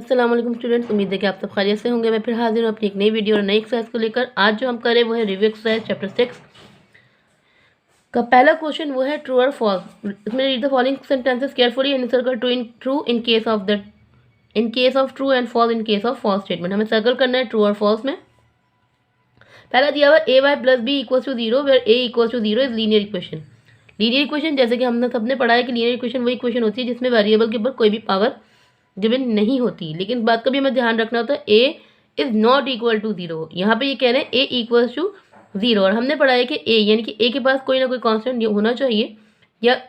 अस्सलाम वालेकुम स्टूडेंट्स, उम्मीद है कि आप सब खैरियत से होंगे। मैं फिर हाजिर हूँ अपनी एक नई वीडियो और नई एक्सरसाइज को लेकर। आज जो हम करें वो है रिव्यू एक्सरसाइज चैप्टर 6 का पहला क्वेश्चन। वो है ट्रू और फॉल्स। इसमें read the following sentences carefully and circle true in case of the in case of true and false in case of false statement. हमें सर्कल करना है ट्रू और फॉल्स में। पहला दिया हुआ a y plus b equals to zero where a equals to zero is linear equation. Linear equation जैसे कि हमने सबने पढ़ा है कि लीनियर इक्वेशन वही इक्वेशन होती है जिसमें वेरिएबल के ऊपर कोई भी पावर गिवन नहीं होती। लेकिन बात का भी हमें ध्यान रखना होता है a is not equal to zero. यहाँ पे ये कह रहे हैं ए इक्वल्स टू जीरो, और हमने पढ़ा है कि ए यानी कि ए के पास कोई ना कोई कांस्टेंट होना चाहिए, या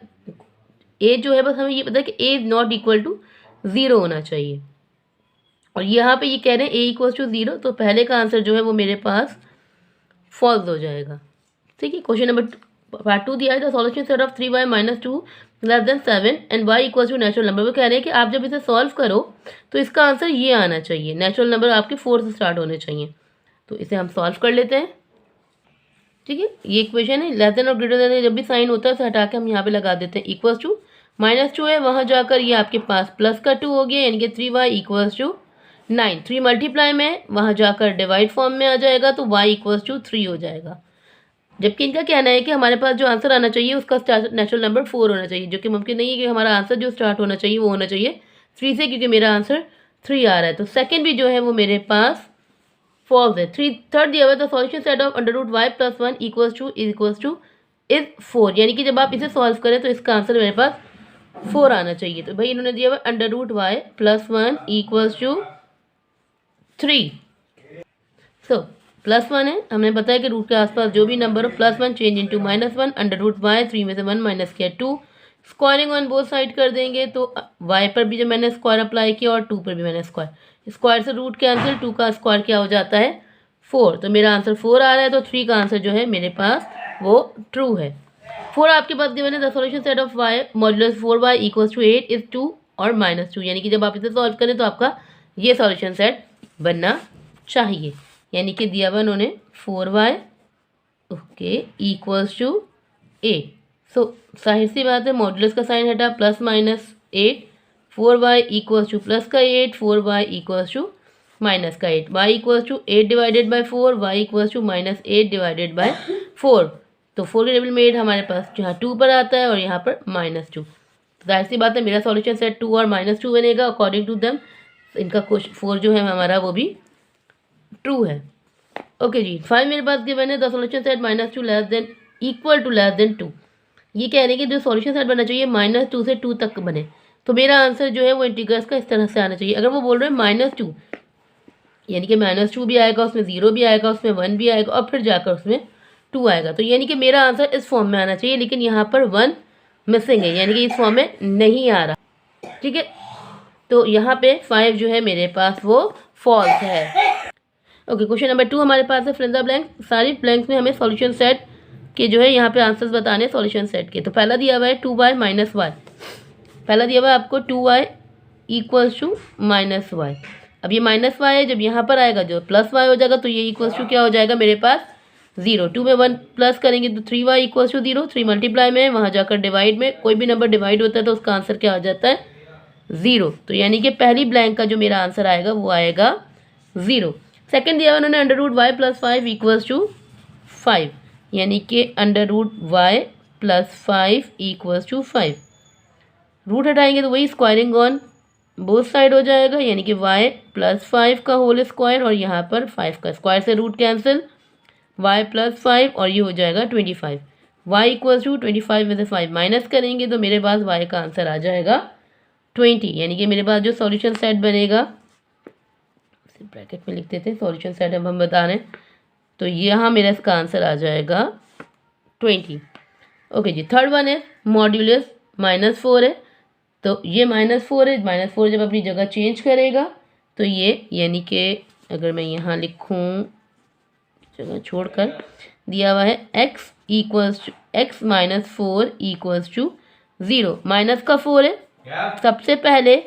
ए जो है बस हमें ये पता है कि a is not equal to zero होना चाहिए। और यहाँ पे ये कह रहे हैं ए इक्वल्स टू जीरो, तो पहले का आंसर जो है वो मेरे पास फॉल्स हो जाएगा। ठीक है, क्वेश्चन नंबर पार्ट 2 दिया है the solution set of 3y minus 2 less than 7 and y equals to natural number. वो कह रहे हैं कि आप जब इसे सॉल्व करो तो इसका आंसर ये आना चाहिए, नेचुरल नंबर आपके 4 से स्टार्ट होने चाहिए। तो इसे हम सॉल्व कर लेते हैं। ठीक है, ये इक्वेशन है, लेस देन और ग्रेटर देन जब भी साइन होता है उसे हटा के हम यहाँ पे लगा देते हैं। इक्वल्स टू -2 है, वहाँ जाकर ये आपके पास प्लस का 2 हो गया, यानी कि 3y इक्वल्स टू 9। 3 मल्टीप्लाई में वहाँ जाकर डिवाइड फॉर्म में आ जाएगा, तो y इक्वल्स टू 3 हो जाएगा। जबकि इनका कहना है कि हमारे पास जो आंसर आना चाहिए उसका नेचुरल नंबर 4 होना चाहिए, जो कि मुमकिन नहीं है कि हमारा आंसर जो स्टार्ट होना चाहिए वो होना चाहिए 3 से, क्योंकि मेरा आंसर 3 आ रहा है। तो सेकंड भी जो है वो मेरे पास फॉल्स है। थर्ड दिया हुआ है the solution set of √y + 1 equals two is 4, यानी कि जब आप इसे सॉल्व करें तो इसका आंसर मेरे पास 4 आना चाहिए। तो भाई इन्होंने दिया हुआ √y + 1 इक्वल्स टू 3। सो +1 है, हमने बताया कि रूट के आसपास जो भी नंबर हो +1 चेंज इनटू -1 √y, 3 में से 1 माइनस किया 2, स्क्वायरिंग ऑन बोथ साइड कर देंगे। तो y पर भी जब मैंने स्क्वायर अप्लाई किया और 2 पर भी मैंने स्क्वायर से रूट कैंसिल, 2 का स्क्वायर क्या हो जाता है 4। तो मेरा आंसर 4 आ रहा है, तो 3 का आंसर जो है मेरे पास वो ट्रू है। 4 आपके पास गिवन है the solution set of y modulus 4y equals to 8 is 2 और -2, यानी कि जब आप इसे सॉल्व करें तो आपका ये सॉल्यूशन सेट बनना चाहिए। यानी कि दिया हुआ उन्होंने 4y ओके इक्वल्स टू 8। सो जाहिर सी बात है, मॉड्यूलस का साइन हटा, +-8, 4y इक्वल्स टू प्लस का 8, 4y इक्वल्स टू माइनस का 8, y equals to 8 divided by 4, y equals to -8 divided by 4। तो 4 के टेबल में 8 हमारे पास यहाँ 2 पर आता है और यहाँ पर -2। तो जाहिर सी बात है मेरा सॉल्यूशन सेट 2 और -2 बनेगा अकॉर्डिंग टू देम। इनका क्वेश्चन 4 जो है हमारा वो भी ट्रू है। ओके जी, 5 मेरे पास गिवन है the solution set -2 less than equal to less than 2। ये कह रहे हैं कि जो सॉल्यूशन सेट बनना चाहिए -2 से 2 तक बने। तो मेरा आंसर जो है वो इंटीग्रल्स का इस तरह से आना चाहिए। अगर वो बोल रहे हैं -2, यानी कि -2 भी आएगा, उसमें 0 भी आएगा, उसमें 1 भी आएगा और फिर जाकर उसमें 2 आएगा। तो यानी कि मेरा आंसर इस फॉर्म में आना चाहिए, लेकिन यहाँ पर 1 मिसिंग है, यानी कि इस फॉर्म में नहीं आ रहा। ठीक है, तो यहाँ पे 5 जो है मेरे पास वो फॉल्स है। ओके, क्वेश्चन नंबर 2 हमारे पास है फिल इन द ब्लैंक। सारी ब्लैंक्स में हमें सॉल्यूशन सेट के जो है यहाँ पे आंसर्स बताने सॉल्यूशन सेट के। तो पहला दिया हुआ है 2y - y। पहला दिया हुआ है आपको 2y इक्वल्स टू -y। अब ये -y है, जब यहाँ पर आएगा जो +y हो जाएगा, तो ये इक्वल्स टू क्या हो जाएगा मेरे पास 0। 2 में 1 प्लस करेंगे तो 3y इक्वल्स टू 0। 3 मल्टीप्लाई में, वहाँ जाकर डिवाइड में, कोई भी नंबर डिवाइड होता है तो उसका आंसर क्या हो जाता है 0। तो यानी कि पहली ब्लैंक का जो मेरा आंसर आएगा वो आएगा 0। सेकेंड दिया उन्होंने √y + 5 इक्वल्स टू 5, यानी कि √y + 5 इक्वल्स टू 5। रूट हटाएंगे तो वही स्क्वायरिंग ऑन बोथ साइड हो जाएगा, यानी कि y + 5 का होल स्क्वायर और यहाँ पर 5 का स्क्वायर से रूट कैंसिल, y + 5 और ये हो जाएगा 25। y इक्वल्स टू 25 में से 5 माइनस करेंगे तो मेरे पास y का आंसर आ जाएगा 20, यानी कि मेरे पास जो सॉल्यूशन सेट बनेगा, ब्रैकेट में लिख देते हैं सॉल्यूशन सेट हम बता रहे हैं, तो यहाँ मेरा इसका आंसर आ जाएगा 20। ओके जी, थर्ड वन है मॉड्यूलस -4 है। तो ये -4 है, -4 जब अपनी जगह चेंज करेगा तो ये, यानी कि अगर मैं यहाँ लिखूँ जगह छोड़कर, दिया हुआ है x -4 इक्वल्स टू 0। माइनस का 4 है, सबसे पहले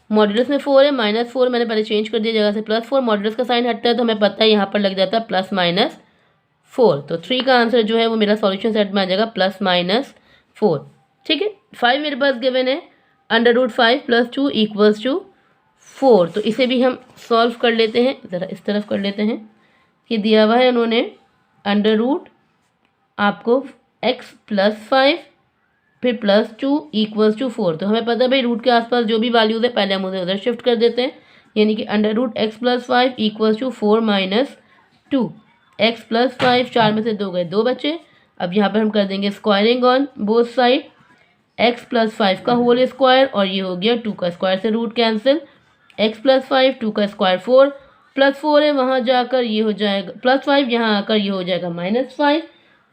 मॉड्यूलस में 4 है, -4 मैंने पहले चेंज कर दिया जगह से +4। मॉड्यूलस का साइन हटता है तो हमें पता है यहाँ पर लग जाता है +-4। तो 3 का आंसर जो है वो मेरा सॉल्यूशन सेट में आ जाएगा +-4। ठीक है, 5 मेरे पास गिवन है √5 + 2 इक्वल्स टू 4। तो इसे भी हम सॉल्व कर लेते हैं, ज़रा इस तरफ कर लेते हैं कि दिया हुआ है उन्होंने अंडर रूट आपको x + 5 फिर +2 = 4। तो हमें पता है भाई रूट के आसपास जो भी वैल्यूज़ है पहले हम उसे उधर शिफ्ट कर देते हैं, यानी कि अंडर रूट x + 5 = 4 - 2। x + 5 4 में से 2 गए, 2 बचे। अब यहाँ पर हम कर देंगे squaring on both side, x + 5 का होल स्क्वायर और ये हो गया 2 का स्क्वायर से रूट कैंसिल, x + 5 2 का स्क्वायर 4 +4 है वहाँ जाकर ये हो जाएगा +5, यहाँ आकर ये हो जाएगा -5।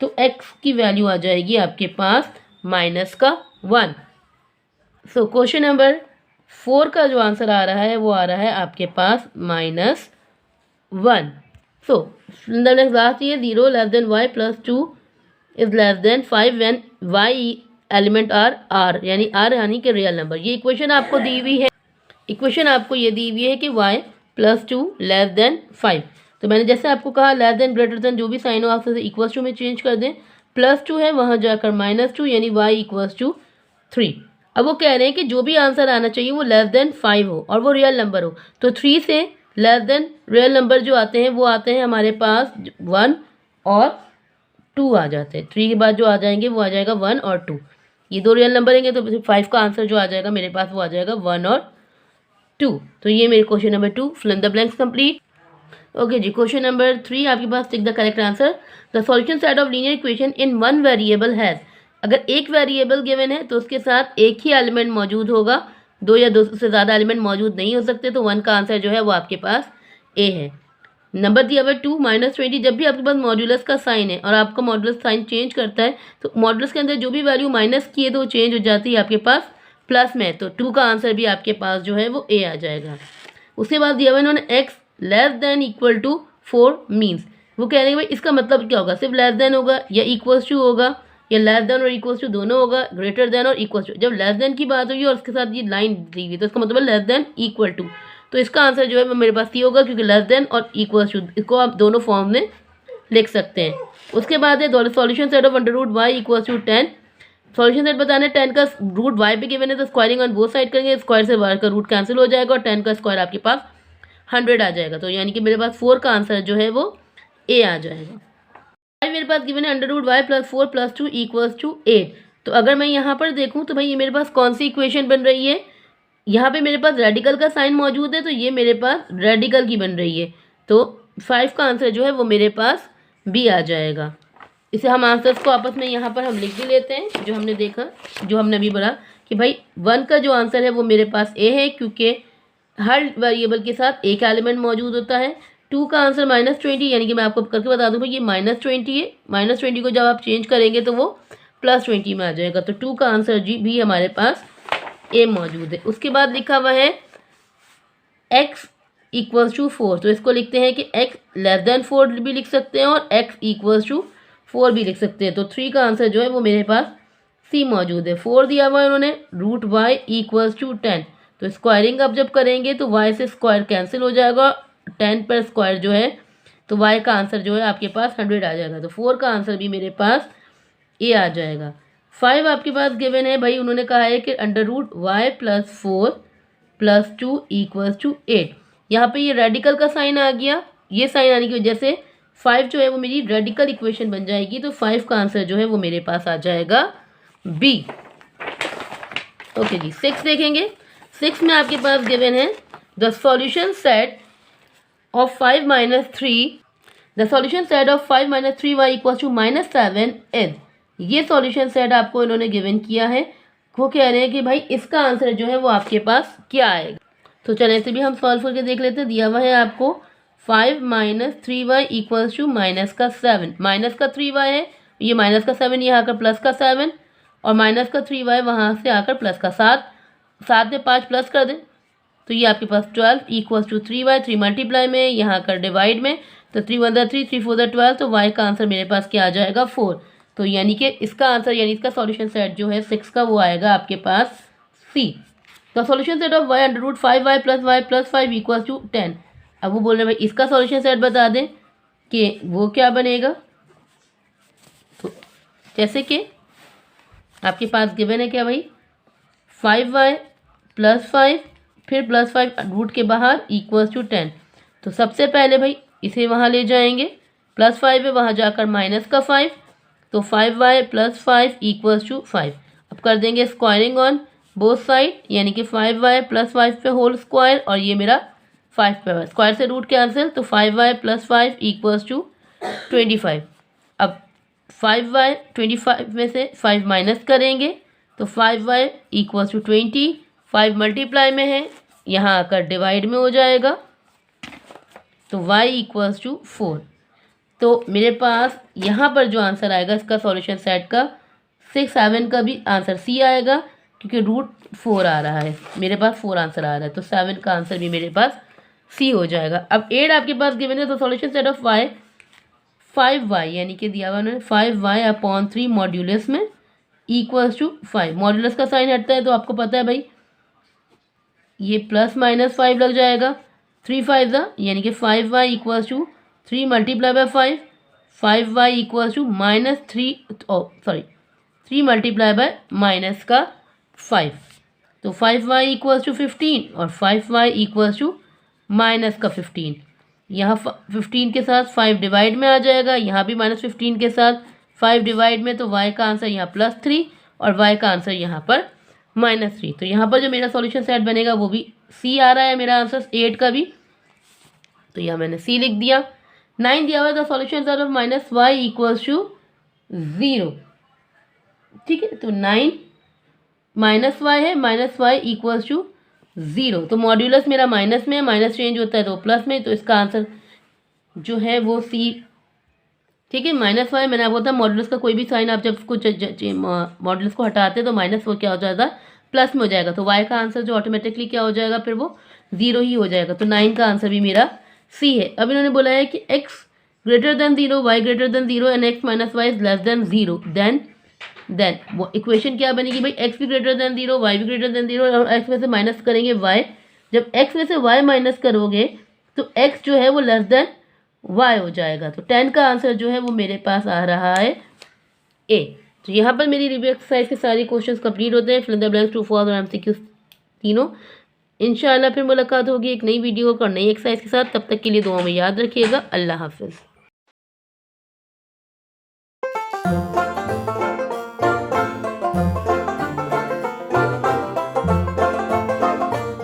तो x की वैल्यू आ जाएगी आपके पास -1। सो क्वेश्चन नंबर 4 का जो आंसर आ रहा है वो आ रहा है आपके पास -1। सो लास्ट ये 0 < y + 2 < 5 when y element r यानी r यानी कि रियल नंबर। ये इक्वेशन आपको दी हुई है, इक्वेशन आपको ये दी हुई है कि y + 2 < 5। तो मैंने जैसे आपको कहा <, जो भी साइन हो आप उसे = में चेंज कर दें। +2 है वहाँ जाकर -2 यानी y = 3। अब वो कह रहे हैं कि जो भी आंसर आना चाहिए वो <5 हो और वो रियल नंबर हो। तो 3 से रियल नंबर जो आते हैं वो आते हैं हमारे पास 1 और 2 आ जाते हैं। 3 के बाद जो आ जाएंगे वो आ जाएगा 1 और 2, ये 2 रियल नंबर रहेंगे। तो 5 का आंसर जो आ जाएगा मेरे पास वो आ जाएगा 1 और 2। तो ये मेरे question number 2 fill in the blanks complete. Okay जी, क्वेश्चन नंबर 3 आपके पास tick the correct answer. The solution set of linear equation in one variable has. अगर एक वेरिएबल गिवन है तो उसके साथ एक ही एलिमेंट मौजूद होगा, 2 या 2 से ज़्यादा एलिमेंट मौजूद नहीं हो सकते। तो 1 का आंसर जो है वो आपके पास ए है। नंबर दिया हुआ 2 -20। जब भी आपके पास मॉड्यूलस का साइन है और आपका मॉड्यूलस साइन चेंज करता है तो मॉड्यूलस के अंदर जो भी वैल्यू माइनस की है तो वो चेंज हो जाती है आपके पास प्लस में। तो 2 का आंसर भी आपके पास जो है वो ए आ जाएगा। उसके बाद दिया हुआ इन्होंने x < 4 मीन्स, वो कह रहे हैं भाई इसका मतलब क्या होगा, सिर्फ < होगा या = होगा या < और दोनों होगा, ग्रेटर और = जब < की बात हुई और उसके साथ ये लाइन दी हुई तो इसका मतलब < तो इसका आंसर जो है वो मेरे पास सी होगा, क्योंकि < और = इसको आप दोनों फॉर्म में लिख सकते हैं। उसके बाद है solution set of under root y = 10। Solution set बताना है, 10 का रूट y पे गिवन है तो स्क्वायरिंग ऑन बोथ साइड करेंगे, स्क्वायर से y का रूट कैंसिल हो जाएगा और 10 का स्क्वायर आपके पास 100 आ जाएगा। तो यानी कि मेरे पास 4 का आंसर जो है वो ए आ जाएगा। मेरे पास गिवन है अंडर रूट y + 4 + 2 = 8। तो अगर मैं यहाँ पर देखूँ तो भाई ये मेरे पास कौन सी इक्वेशन बन रही है, यहाँ पे मेरे पास रेडिकल का साइन मौजूद है तो ये मेरे पास रेडिकल की बन रही है। तो 5 का आंसर जो है वो मेरे पास बी आ जाएगा। इसे हम आंसर्स को आपस में यहाँ पर हम लिख भी लेते हैं, जो हमने देखा, जो हमने अभी बोला कि भाई 1 का जो आंसर है वो मेरे पास ए है, क्योंकि हर वेरिएबल के साथ एक एलिमेंट मौजूद होता है। 2 का आंसर -20, यानी कि मैं आपको करके बता दूँ भाई ये -20 है, -20 को जब आप चेंज करेंगे तो वो +20 में आ जाएगा। तो 2 का आंसर जी भी हमारे पास ए मौजूद है। उसके बाद लिखा हुआ है x = 4, तो इसको लिखते हैं कि x < 4 भी लिख सकते हैं और x = 4 भी लिख सकते हैं। तो 3 का आंसर जो है वो मेरे पास सी मौजूद है। 4 दिया हुआ है उन्होंने, रूट y = 10। तो स्क्वायरिंग अब जब करेंगे तो y से स्क्वायर कैंसिल हो जाएगा, 10 पर स्क्वायर जो है तो y का आंसर जो है आपके पास 100 आ जाएगा। तो 4 का आंसर भी मेरे पास ए आ जाएगा। 5 आपके पास गिवन है भाई, उन्होंने कहा है कि अंडर रूट y + 4 + 2 = 8। यहाँ पे ये रेडिकल का साइन आ गया, ये साइन आने की वजह से 5 जो है वो मेरी रेडिकल इक्वेशन बन जाएगी। तो 5 का आंसर जो है वो मेरे पास आ जाएगा बी। ओके जी, 6 देखेंगे। 6 में आपके पास गिवन है the solution set of 5 - 3 the solution set of 5 - 3y = -7 is. ये सॉल्यूशन सेट आपको इन्होंने गिवन किया है। वो कह रहे हैं कि भाई इसका आंसर जो है वो आपके पास क्या आएगा। तो चलिए इसे भी हम सॉल्व करके देख लेते हैं। दिया हुआ है आपको 5 - 3y = -7, माइनस का 3y है, ये -7 यहाँ आकर +7 और -3y वहाँ से आकर +7, 7 में 5 प्लस कर दें तो ये आपके पास 12 = 3y, 3 मल्टीप्लाई में यहाँ कर डिवाइड में, तो 3 × 1 = 3, 3 × 4 = 12। तो y का आंसर मेरे पास क्या आ जाएगा 4। तो यानी कि इसका आंसर यानी इसका सॉल्यूशन सेट जो है 6 का वो आएगा आपके पास C. The solution set of y under root 5y + y + 5 = 10। अब वो बोल रहे हैं भाई इसका सॉल्यूशन सेट बता दें कि वो क्या बनेगा। तो जैसे कि आपके पास गिवन है क्या भाई, 5y + 5 फिर +5 रूट के बाहर इक्वल्स टू 10। तो सबसे पहले भाई इसे वहाँ ले जाएंगे, +5 है वहाँ जाकर -5, तो 5y + 5 इक्वल्स टू 5। अब कर देंगे स्क्वायरिंग ऑन बोथ साइड, यानी कि 5y + 5 पे होल स्क्वायर और ये मेरा 5 पे स्क्वायर से रूट कैंसिल, तो 5y + 5 इक्वल्स टू 25। अब 5y 25 में से 5 माइनस करेंगे तो 5y इक्वल्स टू 20। 5 मल्टीप्लाई में है, यहाँ आकर डिवाइड में हो जाएगा, तो y इक्वल्स टू 4। तो मेरे पास यहाँ पर जो आंसर आएगा इसका सॉल्यूशन सेट का 6, 7 का भी आंसर सी आएगा, क्योंकि √4 आ रहा है, मेरे पास 4 आंसर आ रहा है, तो 7 का आंसर भी मेरे पास सी हो जाएगा। अब 8 आपके पास गिवन है, तो solution set of y 5y, यानी कि दिया हुआ उन्होंने 5y/3 मॉड्यूलस में इक्वल्स टू 5। मॉड्यूलस का साइन हटता है तो आपको पता है भाई ये +-5 लग जाएगा, 3 5 यानी कि 5y equals to 3 × 5, 5y equals to -3 × -5, तो 5y इक्वल्स टू 15 और 5y इक्वल्स टू -15। यहाँ 15 के साथ 5 डिवाइड में आ जाएगा, यहाँ भी -15 के साथ 5 डिवाइड में, तो y का आंसर यहाँ +3 और y का आंसर यहाँ पर -3। तो यहाँ पर जो मेरा सॉल्यूशन सेट बनेगा वो भी सी आ रहा है, मेरा आंसर 8 का भी, तो यहाँ मैंने सी लिख दिया। 9 दिया हुआ है, the solution set of -y equals to 0। ठीक है, तो 9 -y है, -y इक्वल्स टू 0, तो मॉड्यूलस मेरा माइनस में है, माइनस चेंज होता है तो प्लस में, तो इसका आंसर जो है वो सी। ठीक है, -y मैंने आपको बताया मॉड्यूलस का कोई भी साइन आप जब कुछ मॉड्यूलस को हटाते हैं तो माइनस वो क्या हो जाएगा, प्लस में हो जाएगा, तो y का आंसर जो ऑटोमेटिकली क्या हो जाएगा, फिर वो 0 ही हो जाएगा, तो 9 का आंसर भी मेरा सी है। अब इन्होंने बोला है कि x > 0, y > 0 and x - y is less than 0, then वो इक्वेशन क्या बनेगी भाई, x भी > 0, y भी > 0 और x में से माइनस करेंगे y। जब x में से y माइनस करोगे तो x जो है वो लेस देन y हो जाएगा, तो 10 का आंसर जो है वो मेरे पास आ रहा है ए। तो यहाँ पर मेरी रिव्यू एक्सरसाइज के सारे क्वेश्चंस कंप्लीट होते हैं, fill in the blanks, true false और MCQ तीनों। इंशाल्लाह फिर मुलाकात होगी एक नई वीडियो और नई एक्सरसाइज के साथ, तब तक के लिए दुआ में याद रखिएगा। अल्लाह हाफिज़।